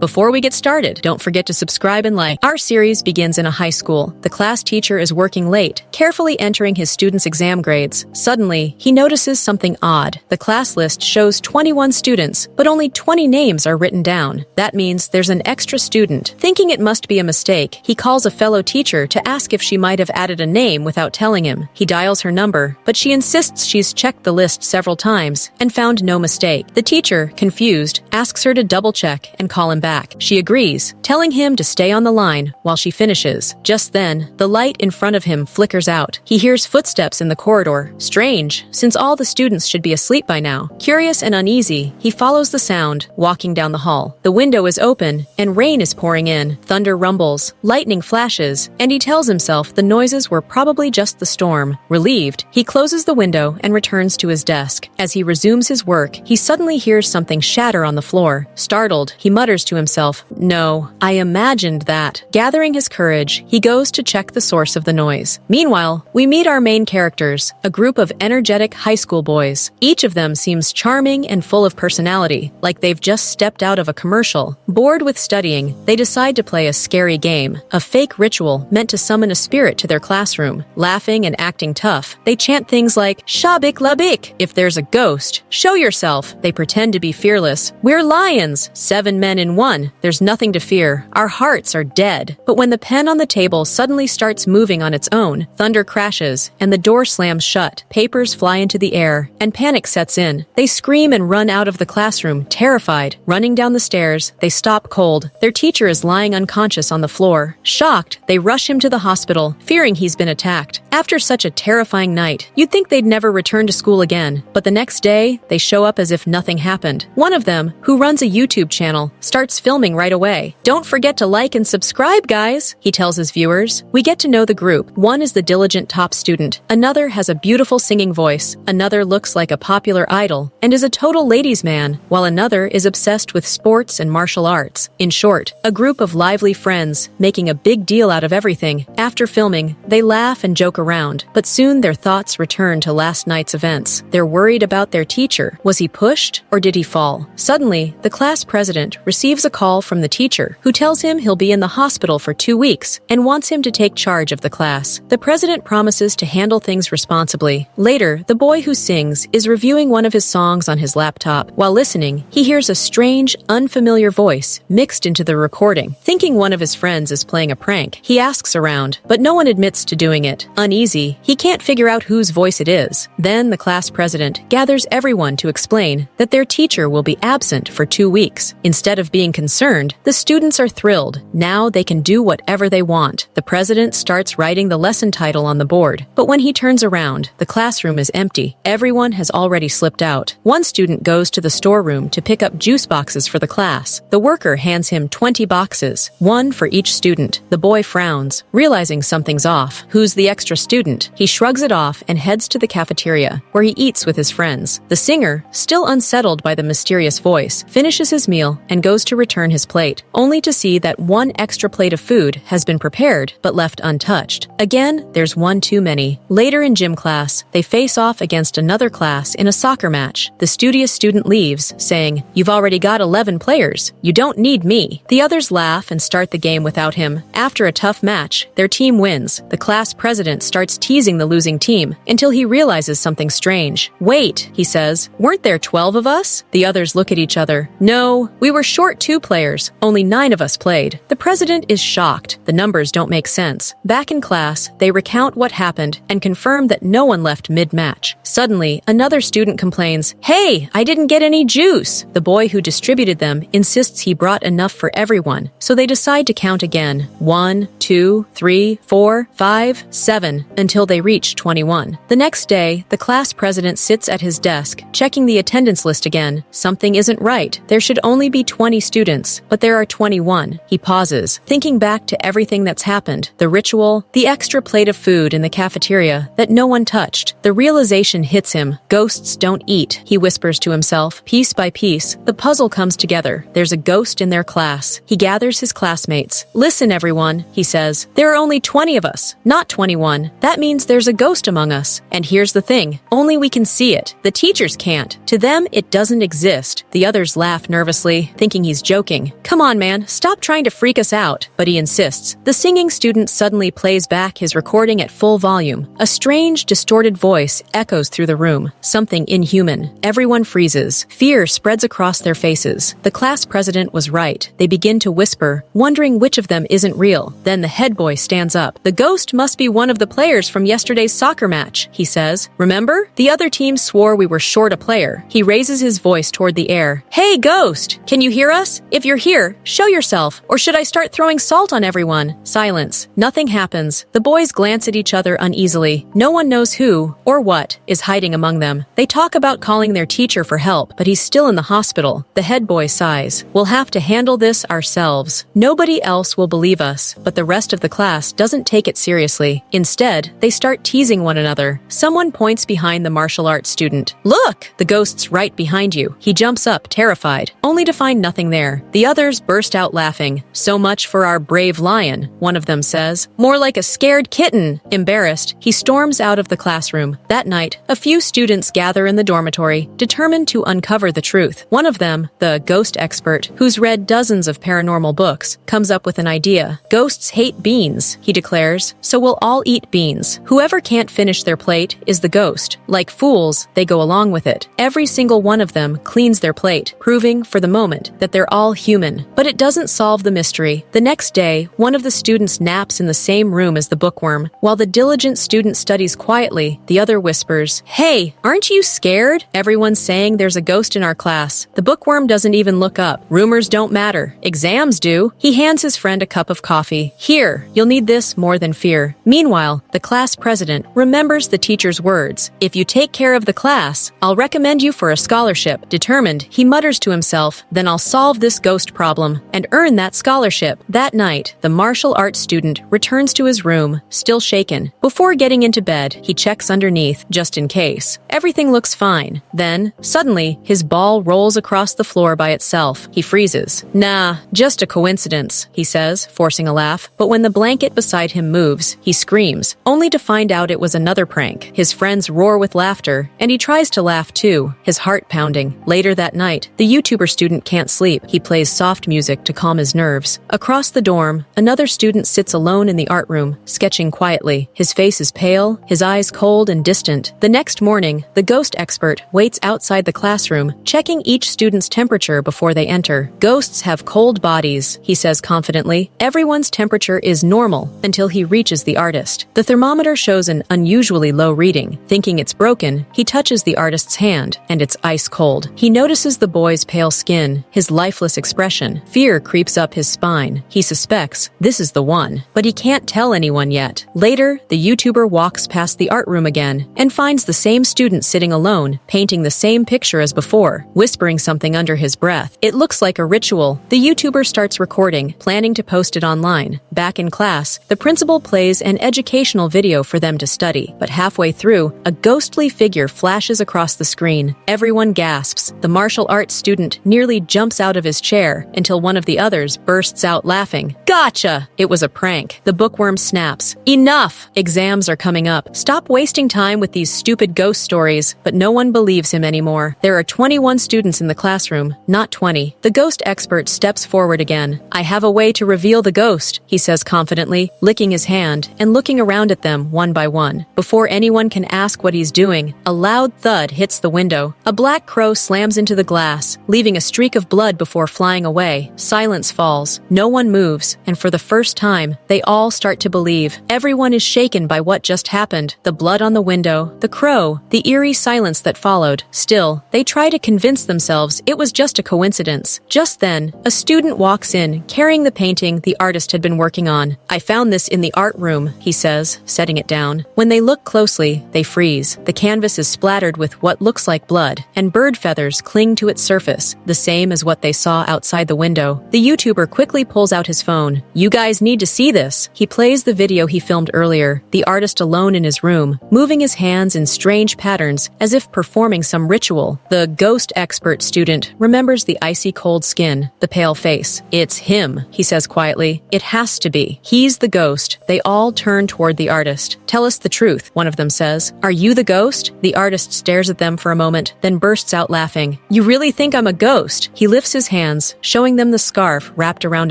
Before we get started, don't forget to subscribe and like. Our series begins in a high school. The class teacher is working late, carefully entering his students' exam grades. Suddenly, he notices something odd. The class list shows 21 students, but only 20 names are written down. That means there's an extra student. Thinking it must be a mistake, he calls a fellow teacher to ask if she might have added a name without telling him. He dials her number, but she insists she's checked the list several times and found no mistake. The teacher, confused, asks her to double-check and call him back. She agrees, telling him to stay on the line while she finishes. Just then, the light in front of him flickers out. He hears footsteps in the corridor. Strange, since all the students should be asleep by now. Curious and uneasy, he follows the sound, walking down the hall. The window is open, and rain is pouring in. Thunder rumbles, lightning flashes, and he tells himself the noises were probably just the storm. Relieved, he closes the window and returns to his desk. As he resumes his work, he suddenly hears something shatter on the floor. Startled, he mutters to himself, "No, I imagined that." Gathering his courage, he goes to check the source of the noise. Meanwhile, we meet our main characters, a group of energetic high school boys. Each of them seems charming and full of personality, like they've just stepped out of a commercial. Bored with studying, they decide to play a scary game, a fake ritual meant to summon a spirit to their classroom. Laughing and acting tough, they chant things like, "Shabik labik." If there's a ghost, show yourself. They pretend to be fearless. "We're lions, 7 men in one. There's nothing to fear. Our hearts are dead." But when the pen on the table suddenly starts moving on its own, thunder crashes, and the door slams shut. Papers fly into the air, and panic sets in. They scream and run out of the classroom, terrified. Running down the stairs, they stop cold. Their teacher is lying unconscious on the floor. Shocked, they rush him to the hospital, fearing he's been attacked. After such a terrifying night, you'd think they'd never return to school again. But the next day, they show up as if nothing happened. One of them, who runs a YouTube channel, starts filming right away. "Don't forget to like and subscribe, guys," he tells his viewers. We get to know the group. One is the diligent top student. Another has a beautiful singing voice. Another looks like a popular idol and is a total ladies' man, while another is obsessed with sports and martial arts. In short, a group of lively friends, making a big deal out of everything. After filming, they laugh and joke around, but soon their thoughts return to last night's events. They're worried about their teacher. Was he pushed or did he fall? Suddenly, the class president receives a call from the teacher, who tells him he'll be in the hospital for 2 weeks and wants him to take charge of the class. The president promises to handle things responsibly. Later, the boy who sings is reviewing one of his songs on his laptop. While listening, he hears a strange, unfamiliar voice mixed into the recording. Thinking one of his friends is playing a prank, he asks around, but no one admits to doing it. Uneasy, he can't figure out whose voice it is. Then the class president gathers everyone to explain that their teacher will be absent for 2 weeks. Instead of being concerned, the students are thrilled. Now they can do whatever they want. The president starts writing the lesson title on the board, but when he turns around, the classroom is empty. Everyone has already slipped out. One student goes to the storeroom to pick up juice boxes for the class. The worker hands him 20 boxes, one for each student. The boy frowns, realizing something's off. Who's the extra student? He shrugs it off and heads to the cafeteria, where he eats with his friends. The singer, still unsettled by the mysterious voice, finishes his meal and goes to return his plate, only to see that one extra plate of food has been prepared but left untouched. Again, there's one too many. Later in gym class, they face off against another class in a soccer match. The studious student leaves, saying, "You've already got 11 players. You don't need me." The others laugh and start the game without him. After a tough match, their team wins. The class president starts teasing the losing team until he realizes something strange. "Wait," he says, "weren't there 12 of us?" The others look at each other. "No, we were short 2 players. Only 9 of us played." The president is shocked. The numbers don't make sense. Back in class, they recount what happened and confirm that no one left mid-match. Suddenly, another student complains, "Hey, I didn't get any juice." The boy who distributed them insists he brought enough for everyone, so they decide to count again. 1, 2, 3, 4, 5, 7, until they reach 21. The next day, the class president sits at his desk, checking the attendance list again. Something isn't right. There should only be 20 students, but there are 21. He pauses, thinking back to everything that's happened. The ritual, the extra plate of food in the cafeteria that no one touched. The realization hits him. Ghosts don't eat, he whispers to himself. Piece by piece, the puzzle comes together. There's a ghost in their class. He gathers his classmates. "Listen, everyone," he says. "There are only 20 of us, not 21. That means there's a ghost among us. And here's the thing, only we can see it. The teachers can't. To them, it doesn't exist." The others laugh nervously, thinking he's joking. Come on, man, stop trying to freak us out. But he insists. The singing student suddenly plays back his recording at full volume. A strange, distorted voice echoes through the room. Something inhuman. Everyone freezes. Fear spreads across their faces. The class president was right. They begin to whisper, wondering which of them isn't real. Then the head boy stands up. The ghost must be one of the players from yesterday's soccer match, he says. Remember? The other team swore we were short a player. He raises his voice toward the air. Hey, ghost! Can you hear us? If you're here, show yourself. Or should I start throwing salt on everyone? Silence. Nothing happens. The boys glance at each other uneasily. No one knows who, or what, is hiding among them. They talk about calling their teacher for help, but he's still in the hospital. The head boy sighs. We'll have to handle this ourselves. Nobody else will believe us, but the rest of the class doesn't take it seriously. Instead, they start teasing one another. Someone points behind the martial arts student. Look! The ghost's right behind you. He jumps up, terrified, only to find nothing there. The others burst out laughing. So much for our brave lion, one of them says. More like a scared kitten. Embarrassed, he storms out of the classroom. That night, a few students gather in the dormitory, determined to uncover the truth. One of them, the ghost expert, who's read dozens of paranormal books, comes up with an idea. Ghosts hate beans, he declares, so we'll all eat beans. Whoever can't finish their plate is the ghost. Like fools, they go along with it. Every single one of them cleans their plate, proving, for the moment, that they're all human. But it doesn't solve the mystery. The next day, one of the students naps in the same room as the bookworm. While the diligent student studies quietly, the other whispers, Hey, aren't you scared? Everyone's saying there's a ghost in our class. The bookworm doesn't even look up. Rumors don't matter. Exams do. He hands his friend a cup of coffee. Here, you'll need this more than fear. Meanwhile, the class president remembers the teacher's words. If you take care of the class, I'll recommend you for a scholarship. Determined, he mutters to himself, then I'll solve this ghost problem and earn that scholarship. That night, the martial arts student returns to his room, still shaken. Before getting into bed, he checks underneath, just in case. Everything looks fine. Then, suddenly, his ball rolls across the floor by itself. He freezes. Nah, just a coincidence, he says, forcing a laugh. But when the blanket beside him moves, he screams, only to find out it was another prank. His friends roar with laughter, and he tries to laugh too, his heart pounding. Later that night, the YouTuber student can't sleep. He plays soft music to calm his nerves. Across the dorm, another student sits alone in the art room, sketching quietly. His face is pale, his eyes cold and distant. The next morning, the ghost expert waits outside the classroom, checking each student's temperature before they enter. Ghosts have cold bodies, he says confidently. Everyone's temperature is normal until he reaches the artist. The thermometer shows an unusually low reading. Thinking it's broken, he touches the artist's hand, and it's ice cold. He notices the boy's pale skin, his lifeless expression. Fear creeps up his spine. He suspects this is the one, but he can't tell anyone yet. Later, the YouTuber walks past the art room again and finds the same student sitting alone, painting the same picture as before, whispering something under his breath. It looks like a ritual. The YouTuber starts recording, planning to post it online. Back in class, the principal plays an educational video for them to study, but halfway through, a ghostly figure flashes across the screen. Everyone gasps. The martial arts student nearly jumps out of his chair until one of the others bursts out laughing. Gotcha! It was a prank. The bookworm snaps. Enough! Exams are coming up. Stop wasting time with these stupid ghost stories. But no one believes him anymore. There are 21 students in the classroom, not 20. The ghost expert steps forward again. I have a way to reveal the ghost, he says confidently, licking his hand and looking around at them one by one. Before anyone can ask what he's doing, a loud thud hits the window. A black crow slams into the glass, leaving a streak of blood before flying away. Silence falls. No one moves, and for the first time, they all start to believe. Everyone is shaken by what just happened. The blood on the window, the crow, the eerie silence that followed. Still, they try to convince themselves it was just a coincidence. Just then, a student walks in, carrying the painting the artist had been working on. I found this in the art room, he says, setting it down. When they look closely, they freeze. The canvas is splattered with what looks like blood, and bird feathers cling to its surface, the same as what they saw outside the window. The YouTuber quickly pulls out his phone. You guys need to see this. He plays the video he filmed earlier, the artist alone in his room, moving his hands in strange patterns as if performing some ritual. The ghost expert student remembers the icy cold skin, the pale face. It's him, he says quietly. It has to be. He's the ghost. They all turn toward the artist. Tell us the truth, one of them says. Are you the ghost? The artist stares at them for a moment, then bursts out laughing. You really think I'm a ghost? He lifts his hand hands, showing them the scarf wrapped around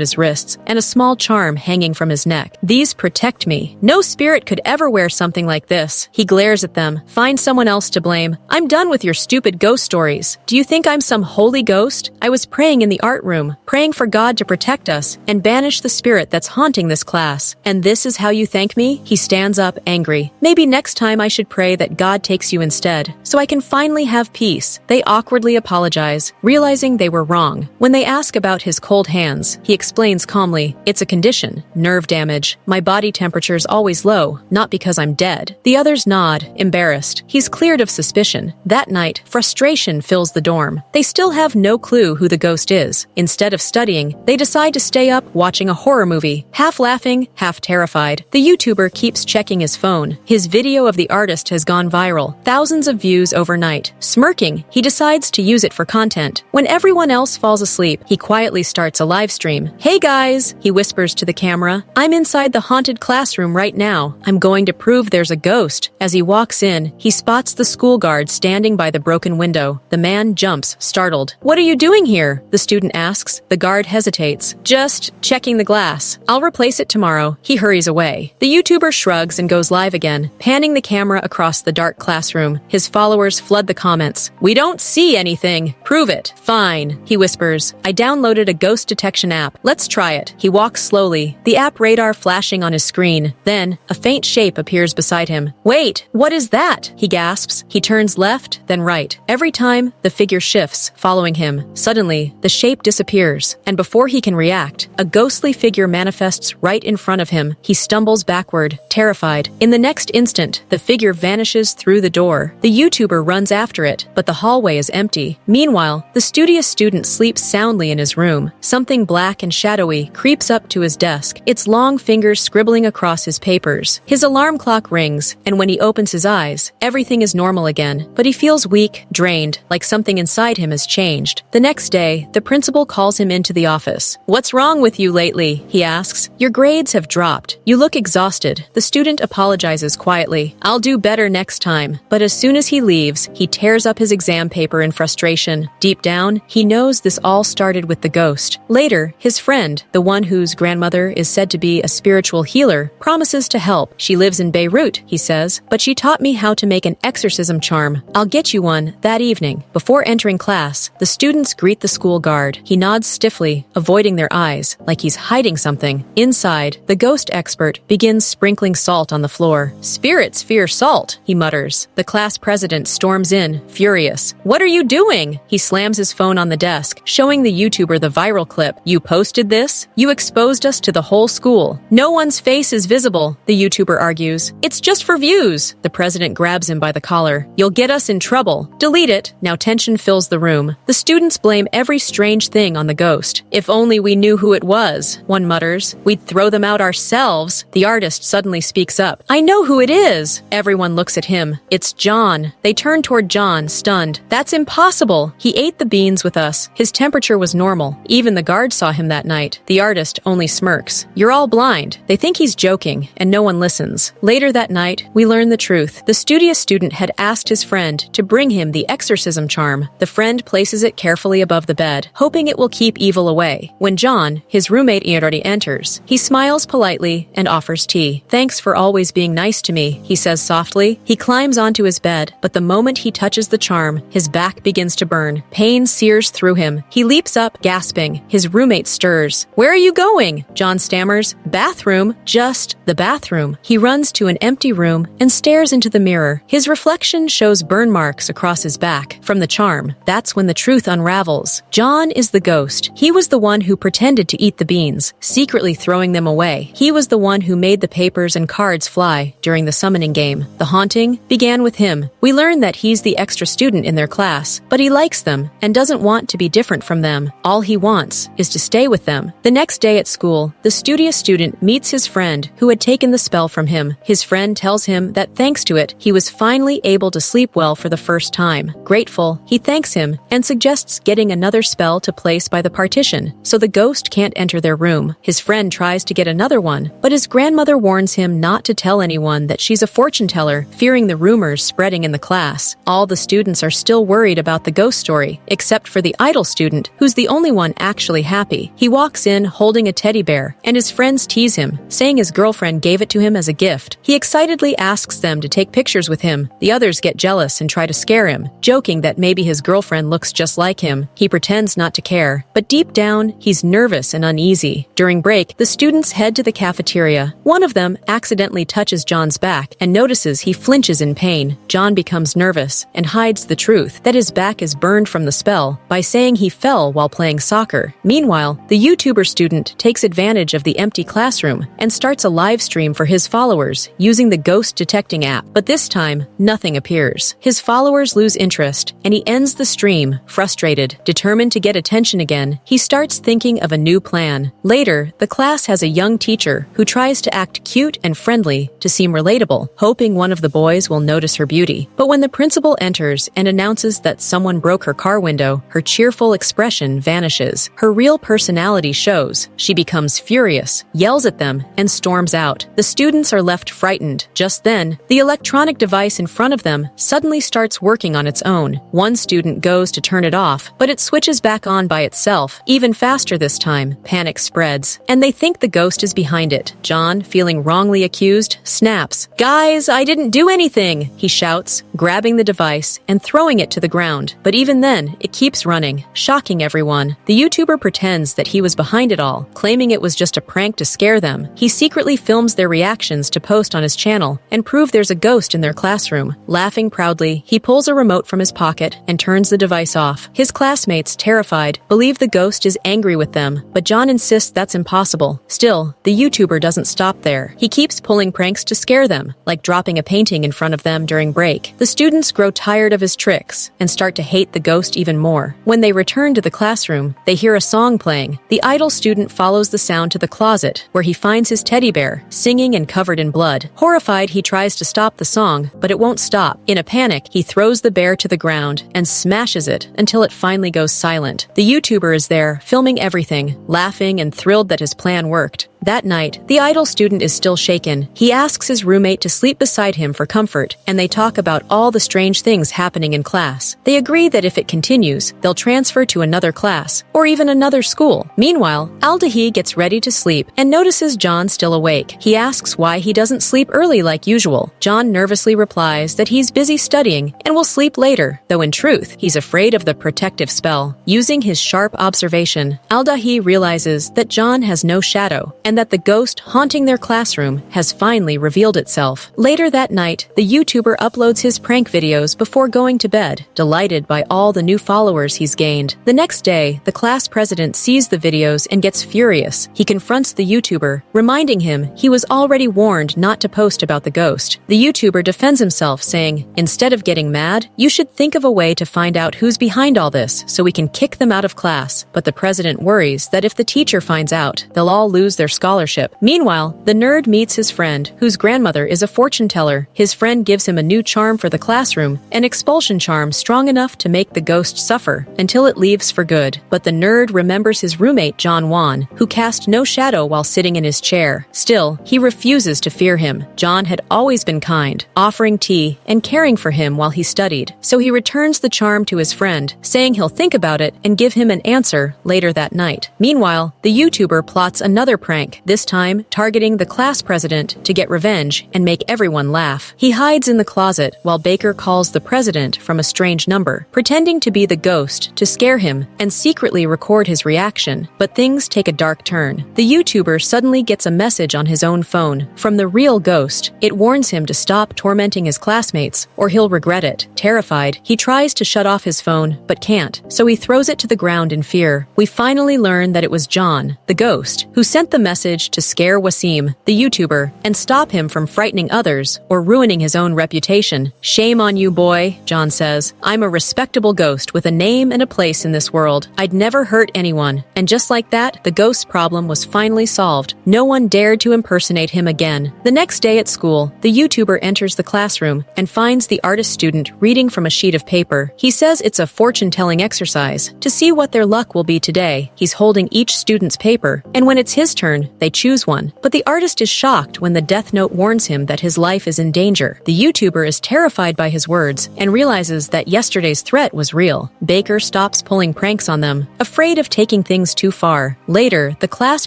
his wrists and a small charm hanging from his neck. "These protect me. No spirit could ever wear something like this." He glares at them. "Find someone else to blame. I'm done with your stupid ghost stories. Do you think I'm some holy ghost? I was praying in the art room, praying for God to protect us and banish the spirit that's haunting this class. And this is how you thank me?" He stands up, angry. "Maybe next time I should pray that God takes you instead, so I can finally have peace." They awkwardly apologize, realizing they were wrong. When they ask about his cold hands, he explains calmly, "It's a condition, nerve damage. My body temperature's always low, not because I'm dead." The others nod, embarrassed. He's cleared of suspicion. That night, frustration fills the dorm. They still have no clue who the ghost is. Instead of studying, they decide to stay up watching a horror movie, half laughing, half terrified. The YouTuber keeps checking his phone. His video of the artist has gone viral, thousands of views overnight. Smirking, he decides to use it for content. When everyone else falls asleep, he quietly starts a live stream. "Hey guys," he whispers to the camera, "I'm inside the haunted classroom right now. I'm going to prove there's a ghost." As he walks in, he spots the school guard standing by the broken window. The man jumps, startled. "What are you doing here?" the student asks. The guard hesitates. "Just checking the glass. I'll replace it tomorrow." He hurries away. The YouTuber shrugs and goes live again, panning the camera across the dark classroom. His followers flood the comments. "We don't see anything. Prove it." "Fine," he whispers. "I downloaded a ghost detection app. Let's try it." He walks slowly, the app radar flashing on his screen. Then, a faint shape appears beside him. "Wait, what is that?" he gasps. He turns left, then right. Every time, the figure shifts, following him. Suddenly, the shape disappears, and before he can react, a ghostly figure manifests right in front of him. He stumbles backward, terrified. In the next instant, the figure vanishes through the door. The YouTuber runs after it, but the hallway is empty. Meanwhile, the studious student sleeps soundly in his room. Something black and shadowy creeps up to his desk, its long fingers scribbling across his papers. His alarm clock rings, and when he opens his eyes, everything is normal again, but he feels weak, drained, like something inside him has changed. The next day, the principal calls him into the office. "What's wrong with you lately?" he asks. "Your grades have dropped. You look exhausted." The student apologizes quietly. "I'll do better next time." But as soon as he leaves, he tears up his exam paper in frustration. Deep down, he knows this all started with the ghost. Later, his friend, the one whose grandmother is said to be a spiritual healer, promises to help. "She lives in Beirut," he says, "but she taught me how to make an exorcism charm. I'll get you one that evening." Before entering class, the students greet the school guard. He nods stiffly, avoiding their eyes, like he's hiding something. Inside, the ghost expert begins sprinkling salt on the floor. "Spirits fear salt," he mutters. The class president storms in, furious. "What are you doing?" He slams his phone on the desk, showing the YouTuber the viral clip. "You posted this? You exposed us to the whole school. No one's face is visible," the YouTuber argues. "It's just for views." The president grabs him by the collar. "You'll get us in trouble. Delete it." Now tension fills the room. The students blame every strange thing on the ghost. "If only we knew who it was," one mutters. "We'd throw them out ourselves." The artist suddenly speaks up. "I know who it is." Everyone looks at him. "It's John." They turn toward John, stunned. "That's impossible. He ate the beans with us. His temperature was normal. Even the guard saw him that night." The artist only smirks. "You're all blind." They think he's joking, and no one listens. Later that night, we learn the truth. The studious student had asked his friend to bring him the exorcism charm. The friend places it carefully above the bed, hoping it will keep evil away. When John, his roommate, already enters, he smiles politely and offers tea. "Thanks for always being nice to me," he says softly. He climbs onto his bed, but the moment he touches the charm, his back begins to burn. Pain sears through him. He leaps up, gasping. His roommate stirs. "Where are you going?" John stammers. "Bathroom." "Just the bathroom." He runs to an empty room and stares into the mirror. His reflection shows burn marks across his back from the charm. That's when the truth unravels. John is the ghost. He was the one who pretended to eat the beans, secretly throwing them away. He was the one who made the papers and cards fly during the summoning game. The haunting began with him. We learn that he's the extra student in their class, but he likes them and doesn't want to be different from them. All he wants is to stay with them. The next day at school, the studious student meets his friend who had taken the spell from him. His friend tells him that thanks to it, he was finally able to sleep well for the first time. Grateful, he thanks him and suggests getting another spell to place by the partition so the ghost can't enter their room. His friend tries to get another one, but his grandmother warns him him not to tell anyone that she's a fortune teller, fearing the rumors spreading in the class. All the students are still worried about the ghost story, except for the idol student, who's the only one actually happy. He walks in holding a teddy bear, and his friends tease him, saying his girlfriend gave it to him as a gift. He excitedly asks them to take pictures with him. The others get jealous and try to scare him, joking that maybe his girlfriend looks just like him. He pretends not to care, but deep down, he's nervous and uneasy. During break, the students head to the cafeteria. One of them accidentally touches John's back and notices he flinches in pain. John becomes nervous and hides the truth that his back is burned from the spell by saying he fell while playing soccer. Meanwhile, the YouTuber student takes advantage of the empty classroom and starts a live stream for his followers using the ghost detecting app. But this time, nothing appears. His followers lose interest, and he ends the stream, frustrated. Determined to get attention again, he starts thinking of a new plan. Later, the class has a young teacher who tries to act cute and friendly to seem relatable, hoping one of the boys will notice her beauty. But when the principal enters and announces that someone broke her car window, her cheerful expression vanishes. Her real personality shows. She becomes furious, yells at them, and storms out. The students are left frightened. Just then, the electronic device in front of them suddenly starts working on its own. One student goes to turn it off, but it switches back on by itself. Even faster this time, panic spreads, and they think the ghost is behind it. John, feeling wrongly accused, snaps. "Guys, I didn't do anything," he shouts, grabbing the device and throwing it to the ground. But even then, it keeps running, shocking everyone. The YouTuber pretends that he was behind it all, claiming it was just a prank to scare them. He secretly films their reactions to post on his channel and prove there's a ghost in their classroom. Laughing proudly, he pulls a remote from his pocket and turns the device off. His classmates, terrified, believe the ghost is angry with them, but John insists that's impossible. Still, the YouTuber doesn't stop there. He keeps pulling pranks to scare them, like dropping a painting in front of them during break. The students grow tired of his tricks and start to hate the ghost even more. When they return to the classroom, they hear a song playing. The idol student follows the sound to the closet, where he finds his teddy bear, singing and covered in blood. Horrified, he tries to stop the song, but it won't stop. In a panic, he throws the bear to the ground and smashes it until it finally goes silent. The YouTuber is there, filming everything, laughing and thrilled that his plan worked. That night, the idol student is still shaken. He asks his roommate to sleep beside him for comfort, and they talk about all the strange things happening in class. They agree that if it continues, they'll transfer to another class, or even another school. Meanwhile, Aldahi gets ready to sleep and notices John still awake. He asks why he doesn't sleep early like usual. John nervously replies that he's busy studying and will sleep later, though in truth, he's afraid of the protective spell. Using his sharp observation, Aldahi realizes that John has no shadow, and that the ghost haunting their classroom has finally revealed itself. Later that night, the YouTuber uploads his prank videos before going to bed, delighted by all the new followers he's gained. The next day, the class president sees the videos and gets furious. He confronts the YouTuber, reminding him he was already warned not to post about the ghost. The YouTuber defends himself, saying, "Instead of getting mad, you should think of a way to find out who's behind all this so we can kick them out of class." But the president worries that if the teacher finds out, they'll all lose their scholarship. Meanwhile, the nerd meets his friend, whose grandmother is a fortune teller. His friend gives him a new charm for the classroom, an expulsion charm strong enough to make the ghost suffer until it leaves for good. But the nerd remembers his roommate John Wan, who cast no shadow while sitting in his chair. Still, he refuses to fear him. John had always been kind, offering tea and caring for him while he studied. So he returns the charm to his friend, saying he'll think about it and give him an answer later that night. Meanwhile, the YouTuber plots another prank, this time targeting the class president to get revenge and make everyone laugh. He hides in the closet while Baker calls the president from a strange number, pretending to be the ghost to scare him and secretly record his reaction. But things take a dark turn. The YouTuber suddenly gets a message on his own phone from the real ghost. It warns him to stop tormenting his classmates or he'll regret it. Terrified, he tries to shut off his phone but can't, so he throws it to the ground in fear. We finally learn that it was John, the ghost, who sent the message to scare Wasim, the YouTuber, and stop him from frightening others or ruining his own reputation. "Shame on you, boy," John says. "I'm a respectable ghost with a name and a place in this world. I'd never hurt anyone." And just like that, the ghost's problem was finally solved. No one dared to impersonate him again. The next day at school, the YouTuber enters the classroom and finds the artist student reading from a sheet of paper. He says it's a fortune-telling exercise to see what their luck will be today. He's holding each student's paper, and when it's his turn, soon. They choose one, but the artist is shocked when the death note warns him that his life is in danger. The YouTuber is terrified by his words and realizes that yesterday's threat was real. Baker stops pulling pranks on them, afraid of taking things too far. Later, the class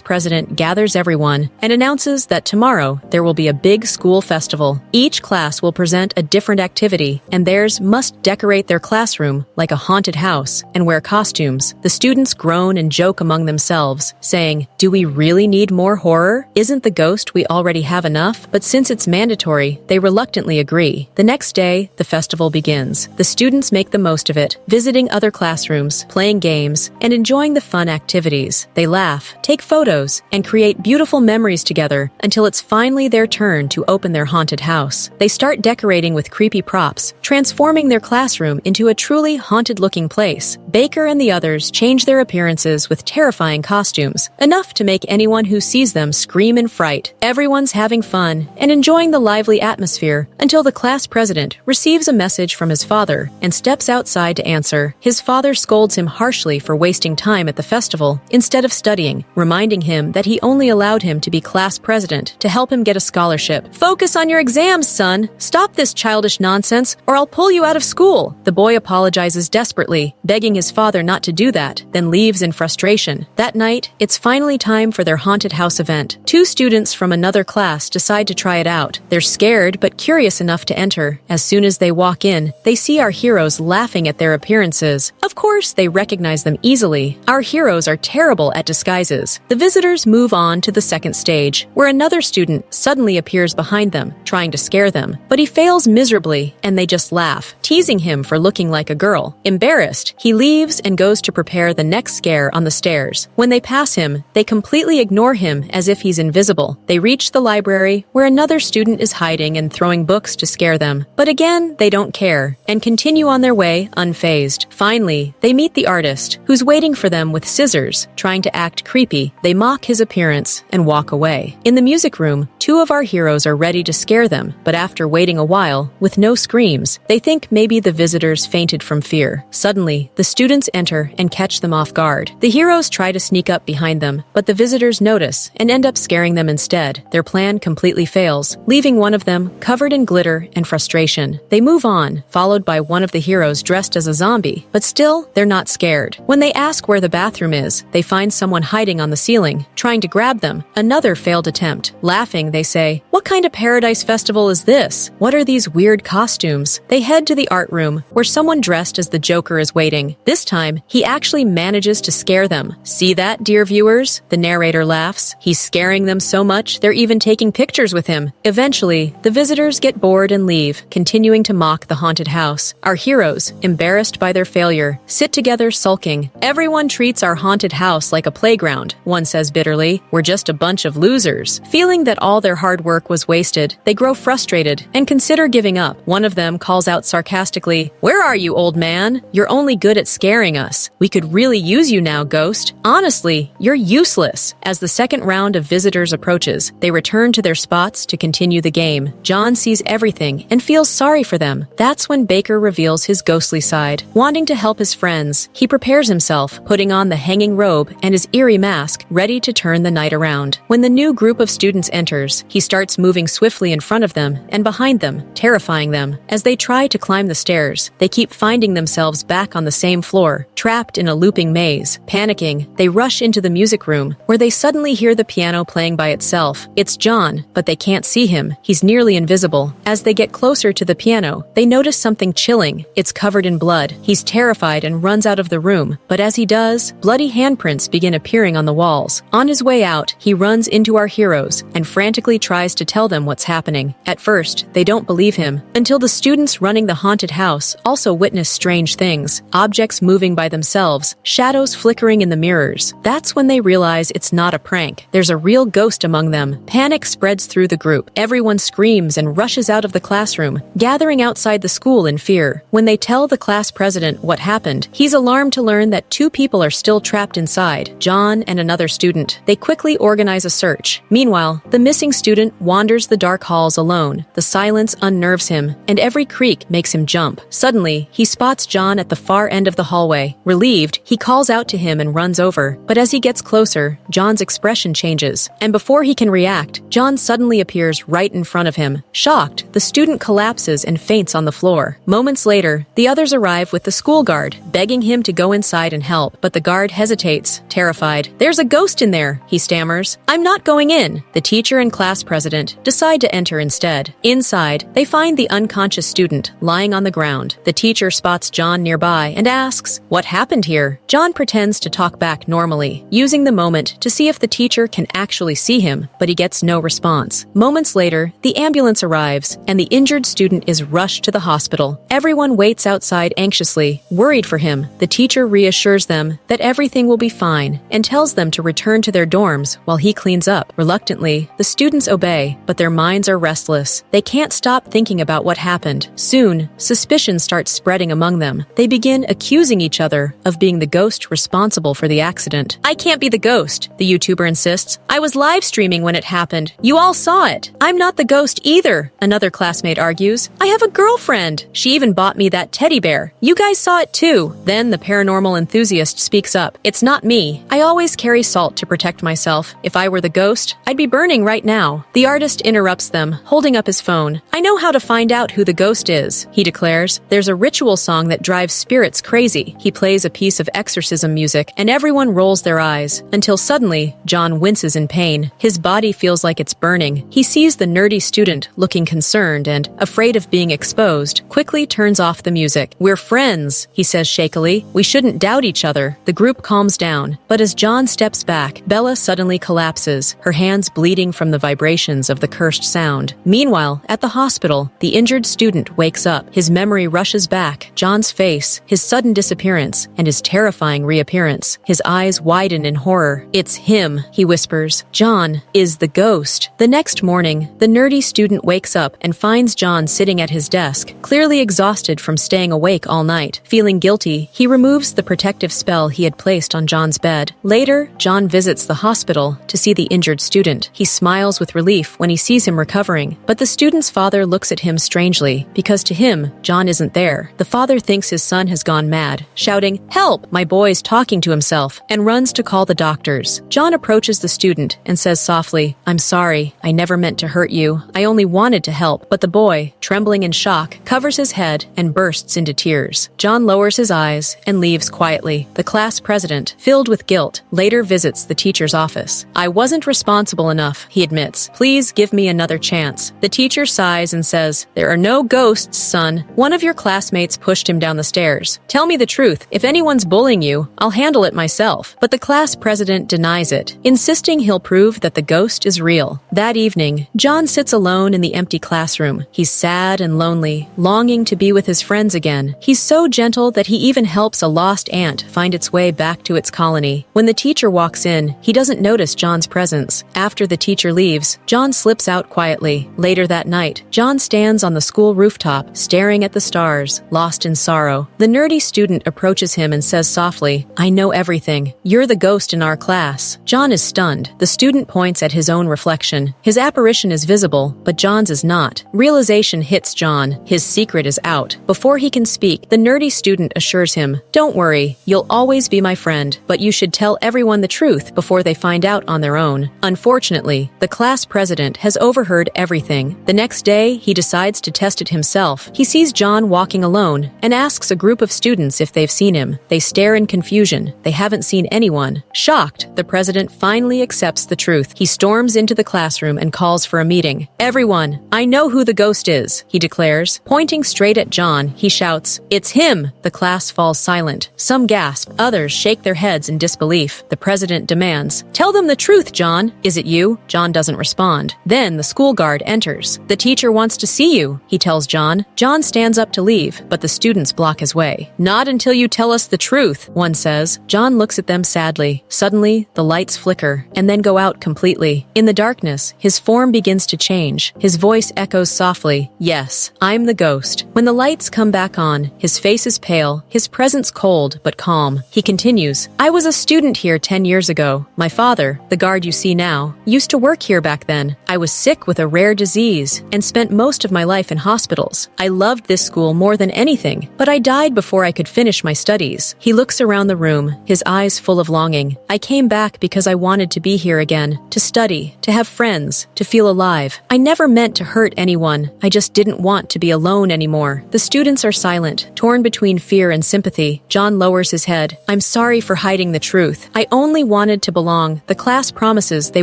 president gathers everyone and announces that tomorrow there will be a big school festival. Each class will present a different activity, and theirs must decorate their classroom like a haunted house and wear costumes. The students groan and joke among themselves, saying, "Do we really need more horror? Isn't the ghost we already have enough?" But since it's mandatory, they reluctantly agree. The next day, the festival begins. The students make the most of it, visiting other classrooms, playing games, and enjoying the fun activities. They laugh, take photos, and create beautiful memories together until it's finally their turn to open their haunted house. They start decorating with creepy props, transforming their classroom into a truly haunted-looking place. Baker and the others change their appearances with terrifying costumes, enough to make anyone who sees them scream in fright. Everyone's having fun and enjoying the lively atmosphere until the class president receives a message from his father and steps outside to answer. His father scolds him harshly for wasting time at the festival instead of studying, reminding him that he only allowed him to be class president to help him get a scholarship. "Focus on your exams, son. Stop this childish nonsense, or I'll pull you out of school." The boy apologizes desperately, begging his father not to do that, then leaves in frustration. That night, it's finally time for their haunted house event. Two students from another class decide to try it out. They're scared but curious enough to enter. As soon as they walk in, they see our heroes laughing at their appearances. Of course, they recognize them easily. Our heroes are terrible at disguises. The visitors move on to the second stage, where another student suddenly appears behind them, trying to scare them. But he fails miserably, and they just laugh, teasing him for looking like a girl. Embarrassed, he leaves and goes to prepare the next scare on the stairs. When they pass him, they completely ignore him as if he's invisible. They reach the library, where another student is hiding and throwing books to scare them. But again, they don't care, and continue on their way unfazed. Finally, they meet the artist, who's waiting for them with scissors, trying to act creepy. They mock his appearance and walk away. In the music room, two of our heroes are ready to scare them, but after waiting a while, with no screams, they think maybe the visitors fainted from fear. Suddenly, the students enter and catch them off guard. The heroes try to sneak up behind them, but the visitors notice and end up scaring them instead. Their plan completely fails, leaving one of them covered in glitter and frustration. They move on, followed by one of the heroes dressed as a zombie, but still, they're not scared. When they ask where the bathroom is, they find someone hiding on the ceiling, trying to grab them. Another failed attempt. Laughing, they say, "What kind of paradise festival is this? What are these weird costumes?" They head to the art room, where someone dressed as the Joker is waiting. This time, he actually manages to scare them. "See that, dear viewers?" The narrator laughs. He's scaring them so much, they're even taking pictures with him. Eventually, the visitors get bored and leave, continuing to mock the haunted house. Our heroes, embarrassed by their failure, sit together sulking. "Everyone treats our haunted house like a playground," one says bitterly. "We're just a bunch of losers." Feeling that all their hard work was wasted, they grow frustrated and consider giving up. One of them calls out sarcastically, "Where are you, old man? You're only good at scaring us. We could really use you now, ghost. Honestly, you're useless." As the second round of visitors approaches, they return to their spots to continue the game. John sees everything and feels sorry for them. That's when Baker reveals his ghostly side. Wanting to help his friends, he prepares himself, putting on the hanging robe and his eerie mask, ready to turn the night around. When the new group of students enters, he starts moving swiftly in front of them and behind them, terrifying them. As they try to climb the stairs, they keep finding themselves back on the same floor, trapped in a looping maze. Panicking, they rush into the music room, where they suddenly hear the piano playing by itself. It's John, but they can't see him. He's nearly invisible. As they get closer to the piano, they notice something chilling. It's covered in blood. He's terrified and runs out of the room, but as he does, bloody handprints begin appearing on the walls. On his way out, he runs into our heroes and frantically tries to tell them what's happening. At first, they don't believe him, until the students running the haunted house also witness strange things. Objects moving by themselves, shadows flickering in the mirrors. That's when they realize it's not a prank. There's a real ghost among them. Panic spreads through the group. Everyone screams and rushes out of the classroom, gathering outside the school in fear. When they tell the class president what happened, he's alarmed to learn that two people are still trapped inside, John and another student. They quickly organize a search. Meanwhile, the missing student wanders the dark halls alone. The silence unnerves him, and every creak makes him jump. Suddenly, he spots John at the far end of the the hallway. Relieved, he calls out to him and runs over, but as he gets closer, John's expression changes, and before he can react, John suddenly appears right in front of him. Shocked, the student collapses and faints on the floor. Moments later, the others arrive with the school guard, begging him to go inside and help, but the guard hesitates, terrified. "There's a ghost in there," he stammers. "I'm not going in." The teacher and class president decide to enter instead. Inside, they find the unconscious student lying on the ground. The teacher spots John nearby and asks, "What happened here?" John pretends to talk back normally, using the moment to see if the teacher can actually see him, but he gets no response. Moments later, the ambulance arrives, and the injured student is rushed to the hospital. Everyone waits outside anxiously, worried for him. The teacher reassures them that everything will be fine and tells them to return to their dorms while he cleans up. Reluctantly, the students obey, but their minds are restless. They can't stop thinking about what happened. Soon, suspicion starts spreading among them. They begin accusing each other of being the ghost responsible for the accident. "I can't be the ghost," the YouTuber insists. "I was live streaming when it happened. You all saw it." "I'm not the ghost either," another classmate argues. "I have a girlfriend. She even bought me that teddy bear. You guys saw it too." Then the paranormal enthusiast speaks up. "It's not me. I always carry salt to protect myself. If I were the ghost, I'd be burning right now." The artist interrupts them, holding up his phone. "I know how to find out who the ghost is," he declares. There's a ritual song that drives spirits crazy. He plays a piece of exorcism music, and everyone rolls their eyes, until suddenly, John winces in pain. His body feels like it's burning. He sees the nerdy student looking concerned and, afraid of being exposed, quickly turns off the music. "We're friends," he says shakily. "We shouldn't doubt each other." The group calms down, but as John steps back, Bella suddenly collapses, her hands bleeding from the vibrations of the cursed sound. Meanwhile, at the hospital, the injured student wakes up. His memory rushes back. John's face, his sudden disappearance, and his terrifying reappearance. His eyes widen in horror. "It's him," he whispers. "John is the ghost." The next morning, the nerdy student wakes up and finds John sitting at his desk, clearly exhausted from staying awake all night. Feeling guilty, he removes the protective spell he had placed on John's bed. Later, John visits the hospital to see the injured student. He smiles with relief when he sees him recovering, but the student's father looks at him strangely, because to him, John isn't there. The father thinks his son has gone mad, shouting, "Help! My boy's talking to himself," and runs to call the doctors. John approaches the student and says softly, "I'm sorry. I never meant to hurt you. I only wanted to help." But the boy, trembling in shock, covers his head and bursts into tears. John lowers his eyes and leaves quietly. The class president, filled with guilt, later visits the teacher's office. "I wasn't responsible enough," he admits. "Please give me another chance." The teacher sighs and says, "There are no ghosts, son. One of your classmates pushed him down the stairs. Tell me the truth. If anyone's bullying you, I'll handle it myself." But the class president denies it, insisting he'll prove that the ghost is real. That evening, John sits alone in the empty classroom. He's sad and lonely, longing to be with his friends again. He's so gentle that he even helps a lost ant find its way back to its colony. When the teacher walks in, he doesn't notice John's presence. After the teacher leaves, John slips out quietly. Later that night, John stands on the school rooftop, staring at the stars, lost in sorrow. The nerdy student approaches him and says softly, "I know everything. You're the ghost in our class." John is stunned. The student points at his own reflection. His apparition is visible, but John's is not. Realization hits John. His secret is out. Before he can speak, the nerdy student assures him, "Don't worry, you'll always be my friend, but you should tell everyone the truth before they find out on their own." Unfortunately, the class president has overheard everything. The next day, he decides to test it himself. He sees John walking alone and asks a group of students if they've seen him. They stare in confusion. They haven't seen anyone. Shocked, the president finally accepts the truth. He storms into the classroom and calls for a meeting. "Everyone, I know who the ghost is," he declares. Pointing straight at John, he shouts, "It's him!" The class falls silent. Some gasp. Others shake their heads in disbelief. The president demands, "Tell them the truth, John. Is it you?" John doesn't respond. Then the school guard enters. "The teacher wants to see you," he tells John. John stands up to leave, but the students block his way. "Not until you tell us the truth," one says. John looks at them sadly. Suddenly, the lights flicker and then go out completely. In the darkness, his form begins to change. His voice echoes softly, "Yes, I'm the ghost." When the lights come back on, his face is pale, his presence cold but calm. He continues, "I was a student here 10 years ago. My father, the guard you see now, used to work here back then. I was sick with a rare disease and spent most of my life in hospitals. I loved this school more than anything, but I died before I could finish my studies. He looks around the room, his eyes full of longing. I came back because I wanted to be here again, to study, to have friends, to feel alive. I never meant to hurt anyone. I just didn't want to be alone anymore. The students are silent, torn between fear and sympathy. John lowers his head. I'm sorry for hiding the truth. I only wanted to belong. The class promises they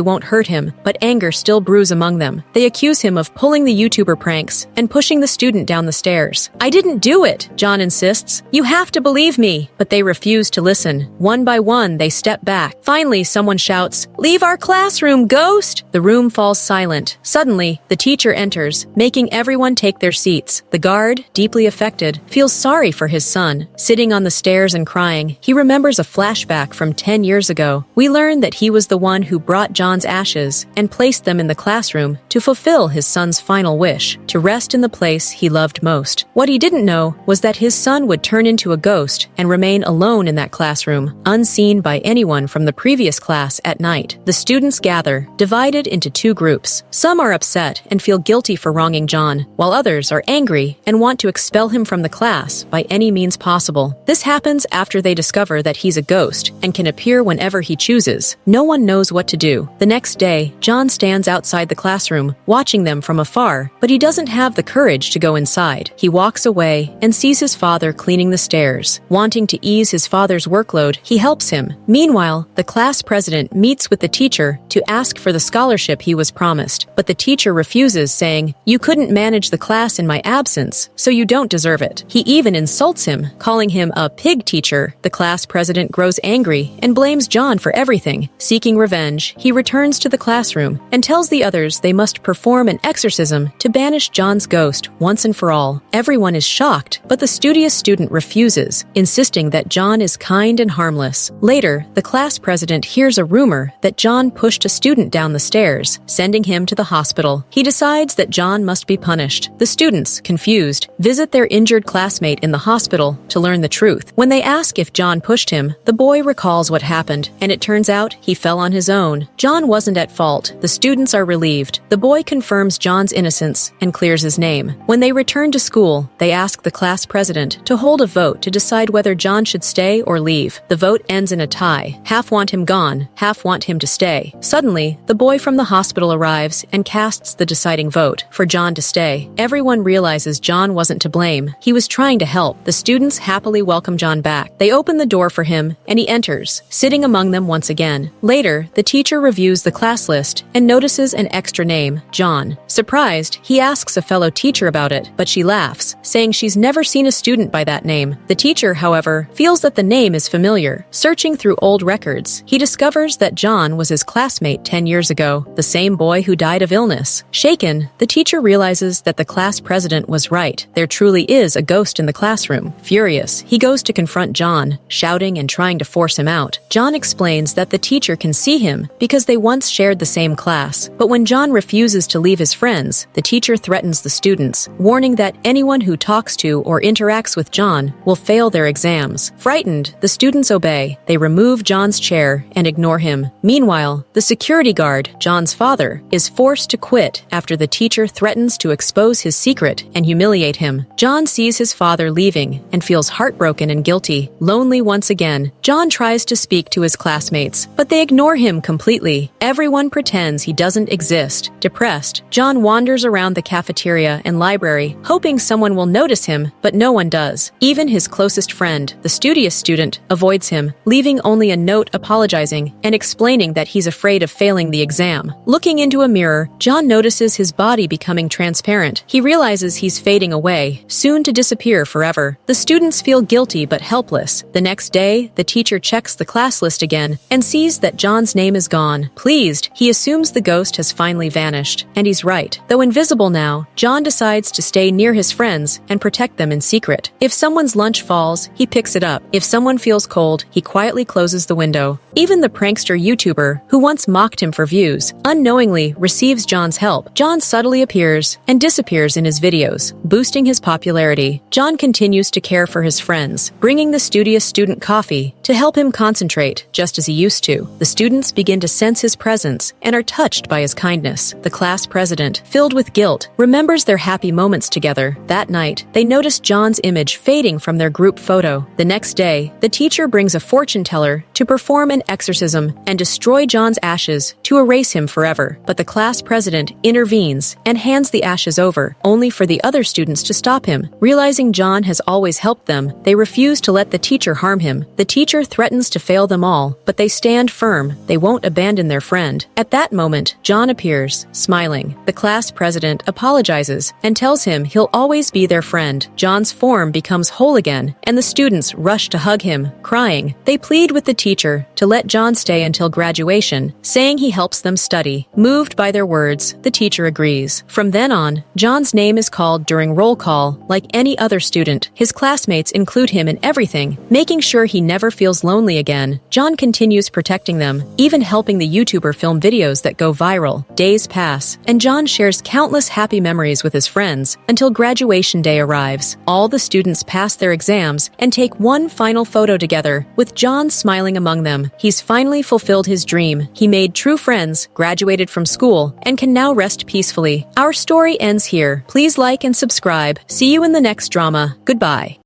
won't hurt him, but anger still brews among them. They accuse him of pulling the YouTuber pranks and pushing the student down the stairs. I didn't do it, John insists. You have to believe me. But they refuse to listen. One by one, they step back. Finally, someone shouts, "Leave our classroom, ghost!" The room falls silent. Suddenly, the teacher enters, making everyone take their seats. The guard, deeply affected, feels sorry for his son. Sitting on the stairs and crying, he remembers a flashback from 10 years ago. We learn that he was the one who brought John's ashes and placed them in the classroom to fulfill his son's final wish, to rest in the place he loved most. What he didn't know was that his son would turn into a ghost and remain alone in that classroom, unseen by anyone from the previous class at night. The students gather, divided into two groups. Some are upset and feel guilty for wronging John, while others are angry and want to expel him from the class by any means possible. This happens after they discover that he's a ghost and can appear whenever he chooses. No one knows what to do. The next day, John stands outside the classroom, watching them from afar, but he doesn't have the courage to go inside. He walks away and sees his father cleaning the stairs. Wanting to ease his father's workload, he helps him. Meanwhile, the class president meets with the teacher to ask for the scholarship he was promised, but the teacher refuses, saying, "You couldn't manage the class in my absence, so you don't deserve it." He even insults him, calling him a pig teacher. The class president grows angry and blames John for everything. Seeking revenge, he returns to the classroom and tells the others they must perform an exorcism to banish John's ghost once and for all. Everyone is shocked, but the studious student refuses, insisting that John is kind and harmless. Later, the class president hears a rumor that John pushed a student down the stairs, sending him to the hospital. He decides that John must be punished. The students, confused, visit their injured classmate in the hospital to learn the truth. When they ask if John pushed him, the boy recalls what happened, and it turns out he fell on his own. John wasn't at fault. The students are relieved. The boy confirms John's innocence and clears his name. When they return to school, they ask the class president to hold a vote to decide whether John should stay or leave. The vote ends in a tie. Half want him gone, half want him to stay. Suddenly, the boy from the hospital arrives and casts the deciding vote for John to stay. Everyone realizes John wasn't to blame. He was trying to help. The students happily welcome John back. They open the door for him, and he enters, sitting among them once again. Later, the teacher reviews the class list and notices an extra name, John. Surprised, he asks a fellow teacher about it, but she laughs, saying she's never seen a student by that name. The teacher, however, feels that the name is familiar. Searching through old records, he discovers that John was his classmate 10 years ago, the same boy who died of illness. Shaken, the teacher realizes that the class president was right. There truly is a ghost in the classroom. Furious, he goes to confront John, shouting and trying to force him out. John explains that the teacher can see him because they once shared the same class. But when John refuses to leave his friends, the teacher threatens the students, warning that anyone who talks to or interacts with John will fail their exams. Frightened, the students obey. They remove John's chair and ignore him. Meanwhile, the security guard, John's father, is forced to quit after the teacher threatens to expose his secret and humiliate him. John sees his father leaving and feels heartbroken and guilty. Lonely once again, John tries to speak to his classmates, but they ignore him completely. Everyone pretends he doesn't exist. Depressed, John wanders around the cafeteria and library, hoping someone will notice him, but no one does. Even his closest friend, the studious student, avoids him, leaving only a note apologizing and explaining that he's afraid of failing the exam. Looking into a mirror, John notices his body becoming transparent. He realizes he's fading away, soon to disappear forever. The students feel guilty but helpless. The next day, the teacher checks the class list again and sees that John's name is gone. Pleased, he assumes the ghost has finally vanished. And he's right. Though invisible now, John decides to stay near his friends and protect them in secret. If someone's lunch falls, he picks it up. If someone feels cold, he quietly closes the window. Even the prankster YouTuber, who once mocked him for views, unknowingly receives John's help. John subtly appears and disappears in his videos, boosting his popularity. John continues to care for his friends, bringing the studious student coffee to help him concentrate, just as he used to. The students begin to sense his presence and are touched by his kindness. The class president, filled with guilt, remembers their happy moments together. That night, they notice John's image fading from their group photo. The next day, the teacher brings a fortune teller to perform an exorcism and destroy John's ashes to erase him forever. But the class president intervenes and hands the ashes over, only for the other students to stop him. Realizing John has always helped them, they refuse to let the teacher harm him. The teacher threatens to fail them all, but they stand firm. They won't abandon their friend. At that moment, John appears, smiling. The class president apologizes and tells him he'll always be their friend. John's form becomes whole again, and the students rush to hug him, crying. They plead with the teacher to let John stay until graduation, saying he helps them study. Moved by their words, the teacher agrees. From then on, John's name is called during roll call like any other student. His classmates include him in everything, making sure he never feels lonely again. John continues protecting them, even helping the YouTuber film videos that go viral. Days pass, and John shares countless happy memories with his friends until graduation day arrives. All the students pass their exams and take one final photo together, with John smiling among them. He's finally fulfilled his dream. He made true friends, graduated from school, and can now rest peacefully. Our story ends here. Please like and subscribe. See you in the next drama. Goodbye.